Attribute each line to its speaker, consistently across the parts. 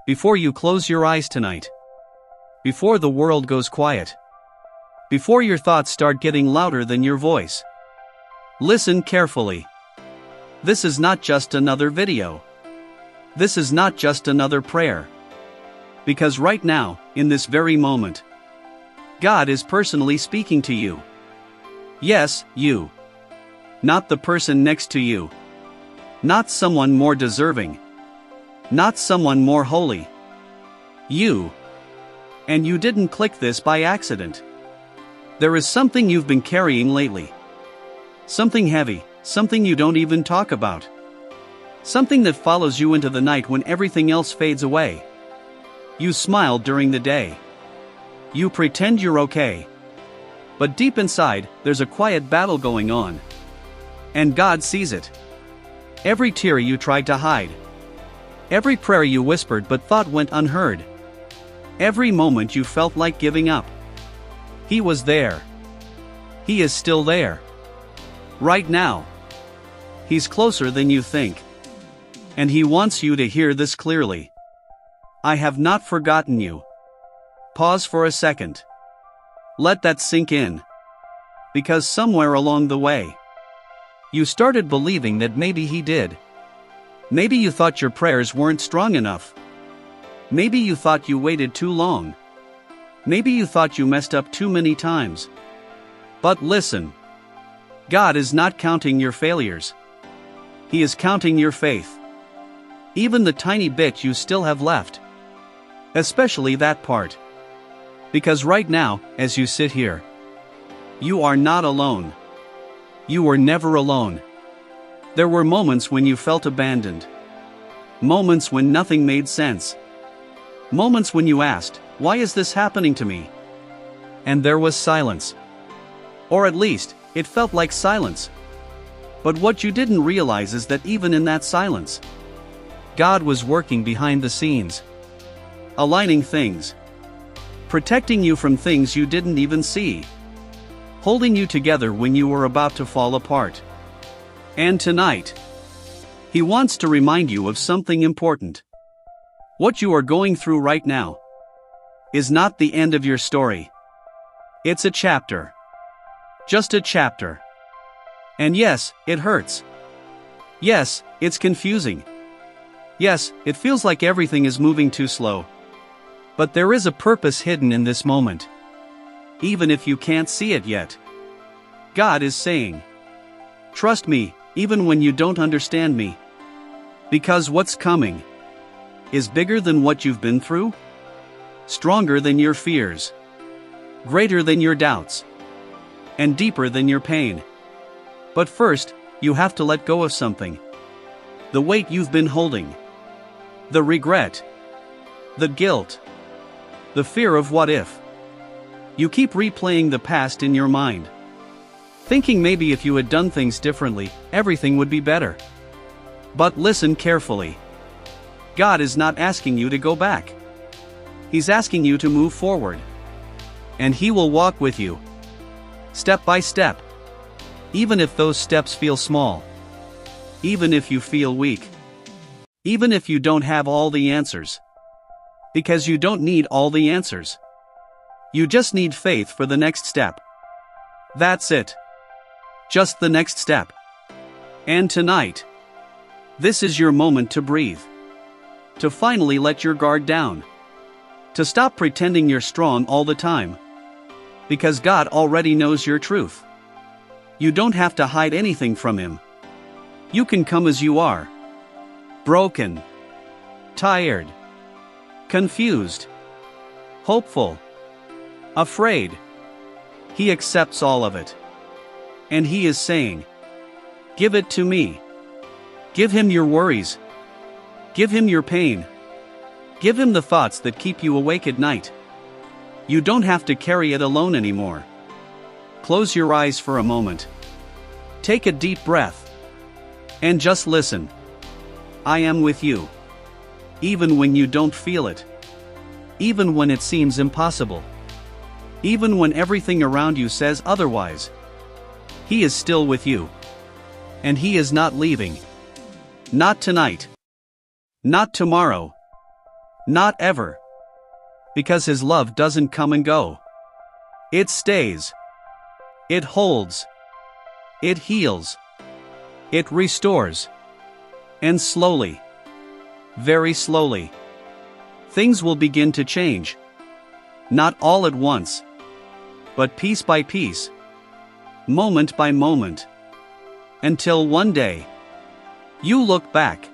Speaker 1: Before you close your eyes tonight. Before the world goes quiet. Before your thoughts start getting louder than your voice. Listen carefully. This is not just another video. This is not just another prayer. Because right now, in this very moment, God is personally speaking to you. Yes, you. Not the person next to you. Not someone more deserving. Not someone more holy. You. And you didn't click this by accident. There is something you've been carrying lately. Something heavy, something you don't even talk about. Something that follows you into the night when everything else fades away. You smile during the day. You pretend you're okay. But deep inside, there's a quiet battle going on. And God sees it. Every tear you tried to hide. Every prayer you whispered but thought went unheard. Every moment you felt like giving up. He was there. He is still there. Right now. He's closer than you think. And He wants you to hear this clearly. I have not forgotten you. Pause for a second. Let that sink in. Because somewhere along the way, you started believing that maybe He did. Maybe you thought your prayers weren't strong enough. Maybe you thought you waited too long. Maybe you thought you messed up too many times. But listen. God is not counting your failures. He is counting your faith. Even the tiny bit you still have left. Especially that part. Because right now, as you sit here, you are not alone. You were never alone. There were moments when you felt abandoned. Moments when nothing made sense. Moments when you asked, why is this happening to me? And there was silence. Or at least, it felt like silence. But what you didn't realize is that even in that silence, God was working behind the scenes. Aligning things. Protecting you from things you didn't even see. Holding you together when you were about to fall apart. And tonight, He wants to remind you of something important. What you are going through right now is not the end of your story. It's a chapter. Just a chapter. And yes, it hurts. Yes, it's confusing. Yes, it feels like everything is moving too slow. But there is a purpose hidden in this moment. Even if you can't see it yet. God is saying, trust me, even when you don't understand me. Because what's coming is bigger than what you've been through, stronger than your fears, greater than your doubts, and deeper than your pain. But first, you have to let go of something. The weight you've been holding. The regret. The guilt. The fear of what if. You keep replaying the past in your mind. Thinking maybe if you had done things differently, everything would be better. But listen carefully. God is not asking you to go back. He's asking you to move forward. And He will walk with you. Step by step. Even if those steps feel small. Even if you feel weak. Even if you don't have all the answers. Because you don't need all the answers. You just need faith for the next step. That's it. Just the next step. And tonight, this is your moment to breathe. To finally let your guard down. To stop pretending you're strong all the time. Because God already knows your truth. You don't have to hide anything from Him. You can come as you are. Broken. Tired. Confused. Hopeful. Afraid. He accepts all of it. And He is saying, give it to me. Give Him your worries. Give Him your pain. Give Him the thoughts that keep you awake at night. You don't have to carry it alone anymore. Close your eyes for a moment. Take a deep breath. And just listen. I am with you. Even when you don't feel it. Even when it seems impossible. Even when everything around you says otherwise. He is still with you. And He is not leaving. Not tonight. Not tomorrow. Not ever. Because His love doesn't come and go. It stays. It holds. It heals. It restores. And slowly, very slowly, things will begin to change. Not all at once, but piece by piece, moment by moment, until one day, you look back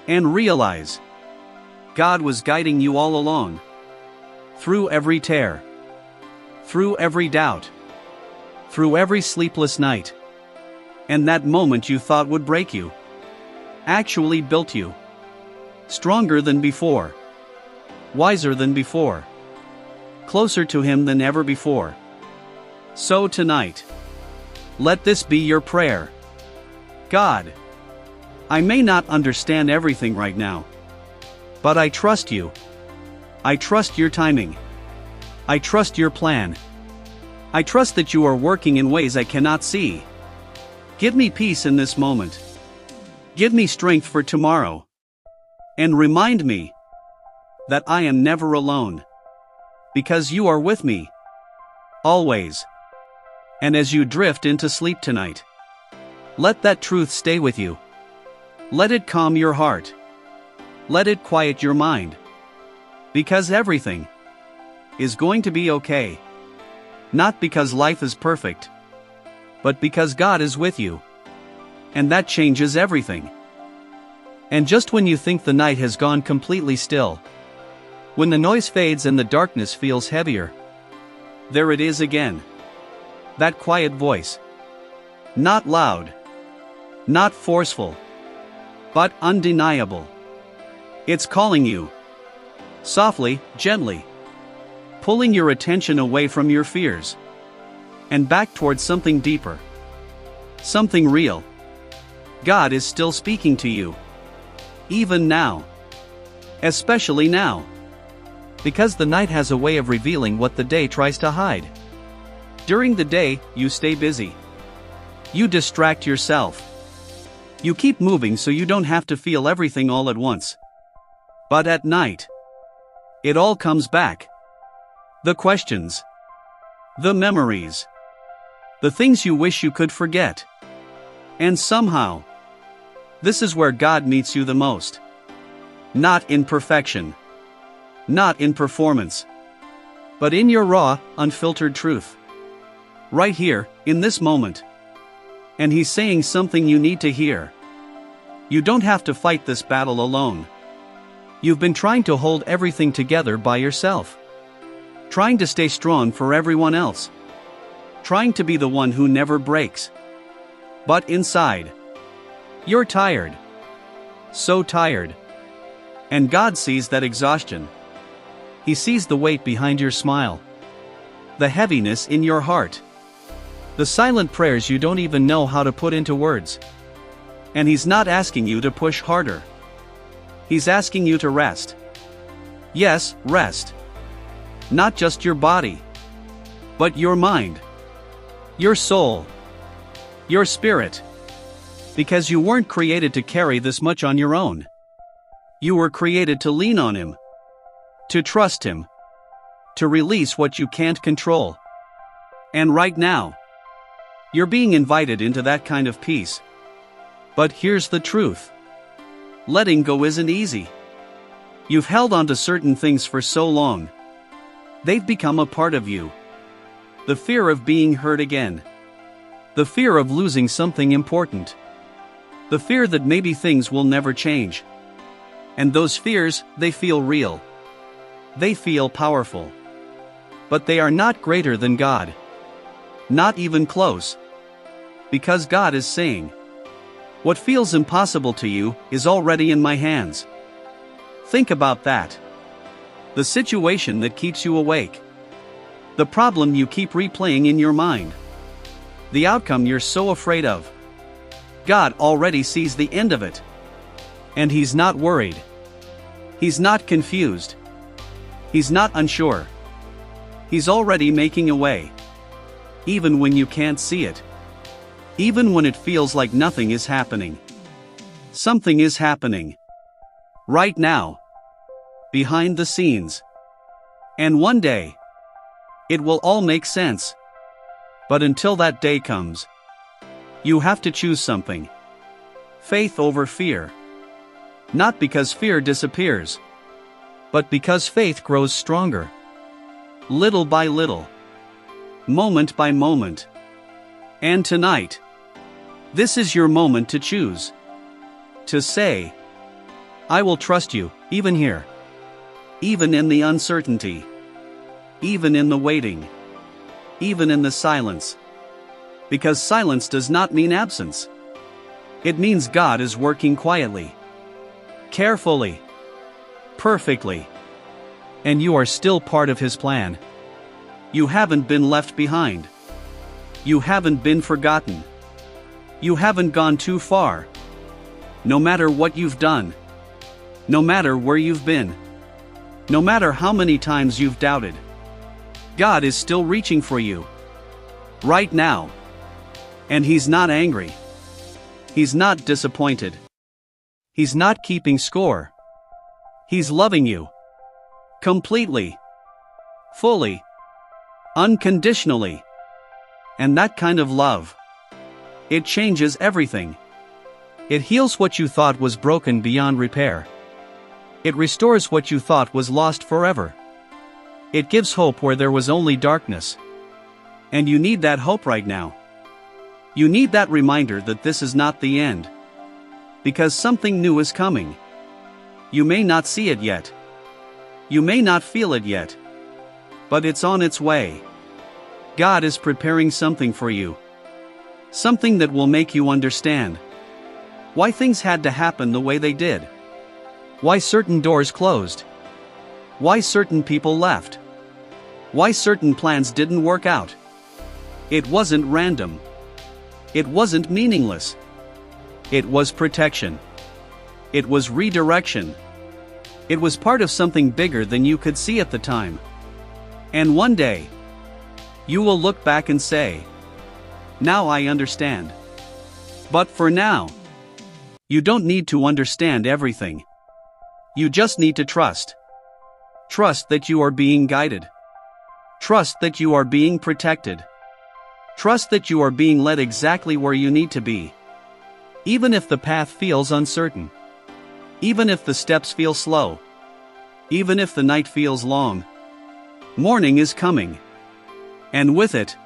Speaker 1: and realize God was guiding you all along, through every tear, through every doubt, through every sleepless night, and that moment you thought would break you, actually built you, stronger than before, wiser than before, closer to Him than ever before. So tonight, let this be your prayer. God, I may not understand everything right now, but I trust You. I trust Your timing. I trust Your plan. I trust that You are working in ways I cannot see. Give me peace in this moment. Give me strength for tomorrow. And remind me that I am never alone. Because You are with me. Always. And as you drift into sleep tonight, let that truth stay with you. Let it calm your heart. Let it quiet your mind. Because everything is going to be okay. Not because life is perfect, but because God is with you. And that changes everything. And just when you think the night has gone completely still, when the noise fades and the darkness feels heavier, there it is again. That quiet voice. Not loud, not forceful, but undeniable. It's calling you. Softly, gently. Pulling your attention away from your fears. And back towards something deeper. Something real. God is still speaking to you. Even now. Especially now. Because the night has a way of revealing what the day tries to hide. During the day, you stay busy. You distract yourself. You keep moving so you don't have to feel everything all at once. But at night, it all comes back. The questions. The memories. The things you wish you could forget. And somehow, this is where God meets you the most. Not in perfection. Not in performance. But in your raw, unfiltered truth. Right here, in this moment. And He's saying something you need to hear. You don't have to fight this battle alone. You've been trying to hold everything together by yourself. Trying to stay strong for everyone else. Trying to be the one who never breaks. But inside, you're tired. So tired. And God sees that exhaustion. He sees the weight behind your smile. The heaviness in your heart. The silent prayers you don't even know how to put into words. And He's not asking you to push harder. He's asking you to rest. Yes, rest. Not just your body, but your mind, your soul, your spirit. Because you weren't created to carry this much on your own. You were created to lean on Him, to trust Him, to release what you can't control. And right now, you're being invited into that kind of peace. But here's the truth. Letting go isn't easy. You've held on to certain things for so long. They've become a part of you. The fear of being hurt again. The fear of losing something important. The fear that maybe things will never change. And those fears, they feel real. They feel powerful. But they are not greater than God. Not even close. Because God is saying, what feels impossible to you is already in my hands. Think about that. The situation that keeps you awake. The problem you keep replaying in your mind. The outcome you're so afraid of. God already sees the end of it. And He's not worried. He's not confused. He's not unsure. He's already making a way. Even when you can't see it. Even when it feels like nothing is happening. Something is happening. Right now. behind the scenes. And one day, it will all make sense. But until that day comes, you have to choose something. Faith over fear. Not because fear disappears, but because faith grows stronger. Little by little. Moment by moment. And tonight, this is your moment to choose. To say, I will trust you, even here. Even in the uncertainty. Even in the waiting. Even in the silence. Because silence does not mean absence. It means God is working quietly. Carefully. Perfectly. And you are still part of His plan. You haven't been left behind. You haven't been forgotten. You haven't gone too far. No matter what you've done. No matter where you've been. No matter how many times you've doubted. God is still reaching for you. Right now. And He's not angry. He's not disappointed. He's not keeping score. He's loving you. Completely. Fully. Unconditionally. And that kind of love, it changes everything. It heals what you thought was broken beyond repair. It restores what you thought was lost forever. It gives hope where there was only darkness. And you need that hope right now. You need that reminder that this is not the end. Because something new is coming. You may not see it yet. You may not feel it yet. But it's on its way. God is preparing something for you. Something that will make you understand why things had to happen the way they did. Why certain doors closed. Why certain people left. Why certain plans didn't work out. It wasn't random. It wasn't meaningless. It was protection. It was redirection. It was part of something bigger than you could see at the time. And one day, you will look back and say, now I understand. But for now, you don't need to understand everything. You just need to trust. Trust that you are being guided. Trust that you are being protected. Trust that you are being led exactly where you need to be. Even if the path feels uncertain. Even if the steps feel slow. Even if the night feels long. Morning is coming. And with it,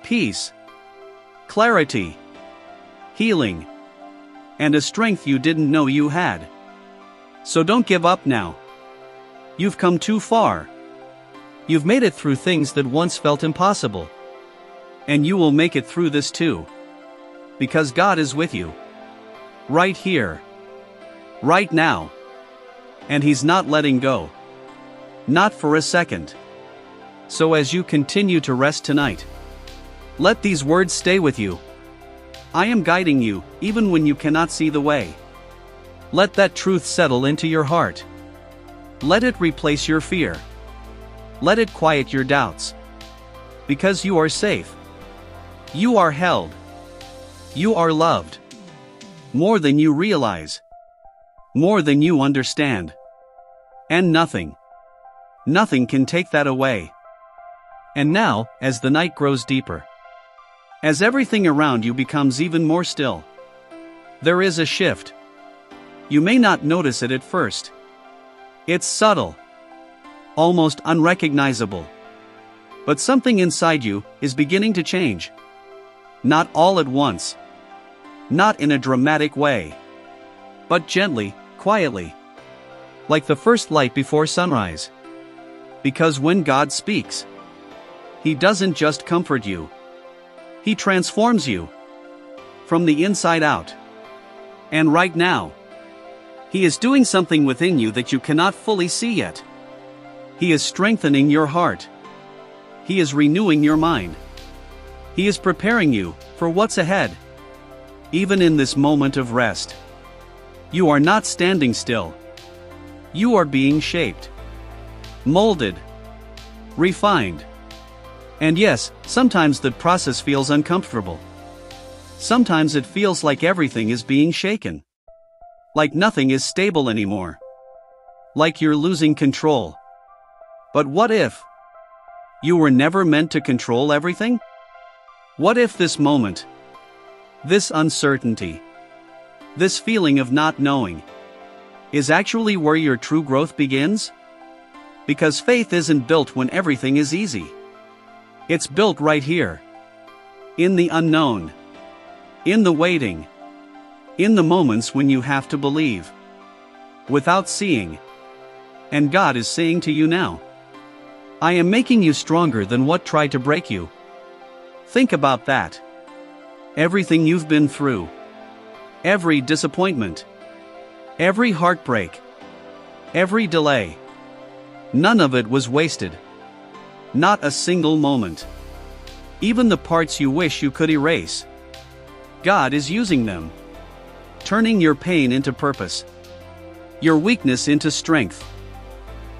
Speaker 1: peace, clarity, healing, and a strength you didn't know you had. So don't give up now. You've come too far. You've made it through things that once felt impossible. And you will make it through this too. Because God is with you. Right here. Right now. And He's not letting go. Not for a second. So as you continue to rest tonight, let these words stay with you. I am guiding you, even when you cannot see the way. Let that truth settle into your heart. Let it replace your fear. Let it quiet your doubts. Because you are safe. You are held. You are loved. More than you realize. More than you understand. And nothing can take that away. And now, as the night grows deeper, as everything around you becomes even more still, there is a shift. You may not notice it at first. It's subtle. Almost unrecognizable. But something inside you is beginning to change. Not all at once. Not in a dramatic way. But gently, quietly. Like the first light before sunrise. Because when God speaks, He doesn't just comfort you. He transforms you. From the inside out. And right now, He is doing something within you that you cannot fully see yet. He is strengthening your heart. He is renewing your mind. He is preparing you for what's ahead. Even in this moment of rest, you are not standing still. You are being shaped. Molded. Refined. And yes, sometimes the process feels uncomfortable. Sometimes it feels like everything is being shaken. Like nothing is stable anymore. like you're losing control. But what if you were never meant to control everything? What if this moment, this uncertainty, this feeling of not knowing, is actually where your true growth begins? Because faith isn't built when everything is easy. It's built right here. In the unknown. In the waiting. In the moments when you have to believe without seeing. And God is saying to you now, I am making you stronger than what tried to break you. Think about that. Everything you've been through. Every disappointment. Every heartbreak. Every delay. None of it was wasted. Not a single moment. Even the parts you wish you could erase. God is using them. Turning your pain into purpose. Your weakness into strength.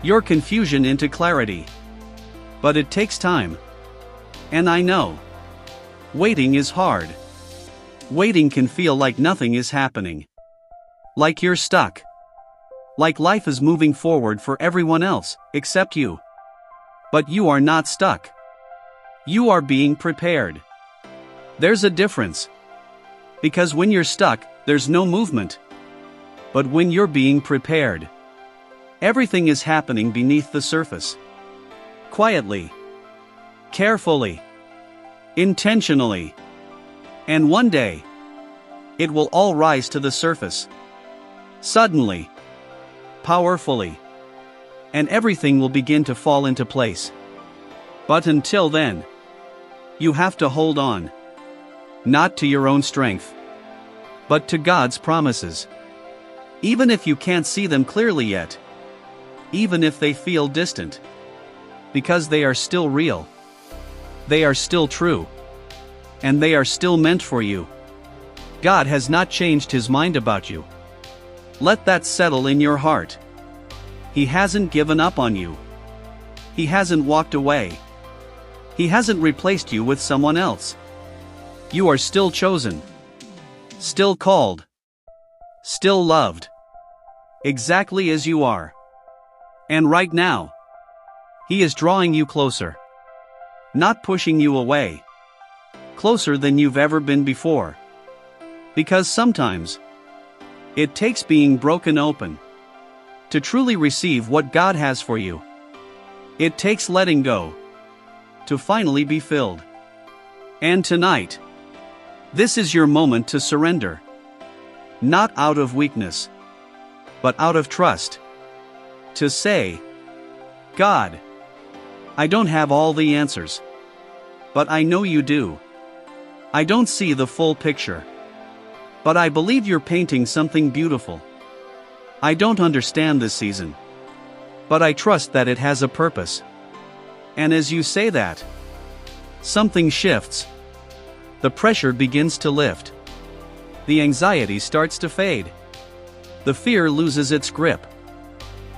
Speaker 1: Your confusion into clarity. But it takes time. And I know. Waiting is hard. Waiting can feel like nothing is happening. Like you're stuck. Like life is moving forward for everyone else, except you. But you are not stuck. You are being prepared. There's a difference. Because when you're stuck, there's no movement. But when you're being prepared, everything is happening beneath the surface. Quietly. Carefully. Intentionally. And one day, it will all rise to the surface. Suddenly. Powerfully. And everything will begin to fall into place. But until then, you have to hold on. Not to your own strength, but to God's promises. Even if you can't see them clearly yet. Even if they feel distant. Because they are still real. They are still true. And they are still meant for you. God has not changed his mind about you. Let that settle in your heart. He hasn't given up on you. He hasn't walked away. He hasn't replaced you with someone else. You are still chosen. Still called. Still loved. Exactly as you are. And right now, he is drawing you closer. Not pushing you away. Closer than you've ever been before. Because sometimes, it takes being broken open to truly receive what God has for you. It takes letting go to finally be filled. And tonight, this is your moment to surrender. Not out of weakness, but out of trust. To say, God, I don't have all the answers, but I know you do. I don't see the full picture, but I believe you're painting something beautiful. I don't understand this season, but I trust that it has a purpose. And as you say that, something shifts. The pressure begins to lift. The anxiety starts to fade. The fear loses its grip.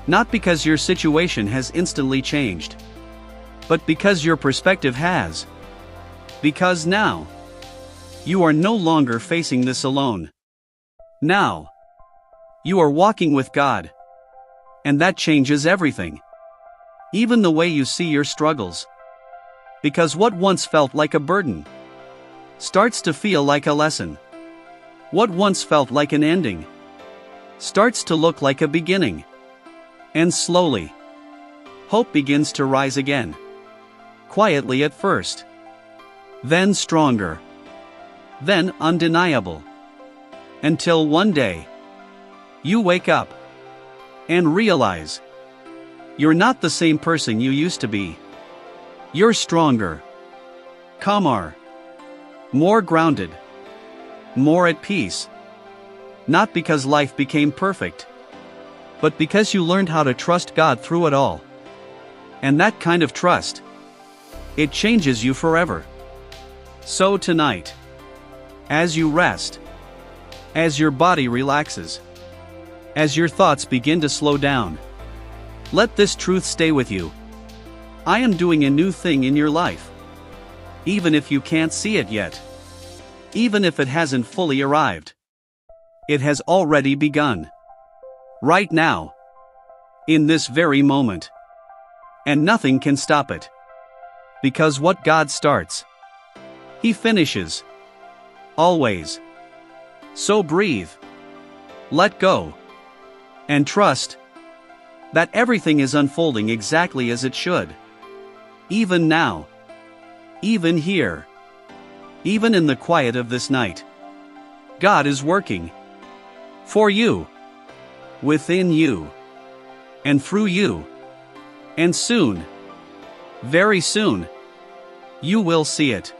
Speaker 1: Not because your situation has instantly changed, but because your perspective has. Because now, you are no longer facing this alone. Now, you are walking with God. And that changes everything. Even the way you see your struggles. Because what once felt like a burden starts to feel like a lesson. What once felt like an ending starts to look like a beginning. And slowly, hope begins to rise again. Quietly at first. Then stronger. Then undeniable. Until one day, you wake up and realize you're not the same person you used to be. You're stronger, calmer, more grounded, more at peace. Not because life became perfect, but because you learned how to trust God through it all. And that kind of trust, it changes you forever. So tonight, as you rest, as your body relaxes, as your thoughts begin to slow down, let this truth stay with you. I am doing a new thing in your life. Even if you can't see it yet. Even if it hasn't fully arrived. It has already begun. Right now. in this very moment. And nothing can stop it. Because what God starts, He finishes. Always. So breathe. Let go. And trust that everything is unfolding exactly as it should. Even now. Even here. Even in the quiet of this night. God is working. For you. Within you. And through you. And soon. Very soon. You will see it.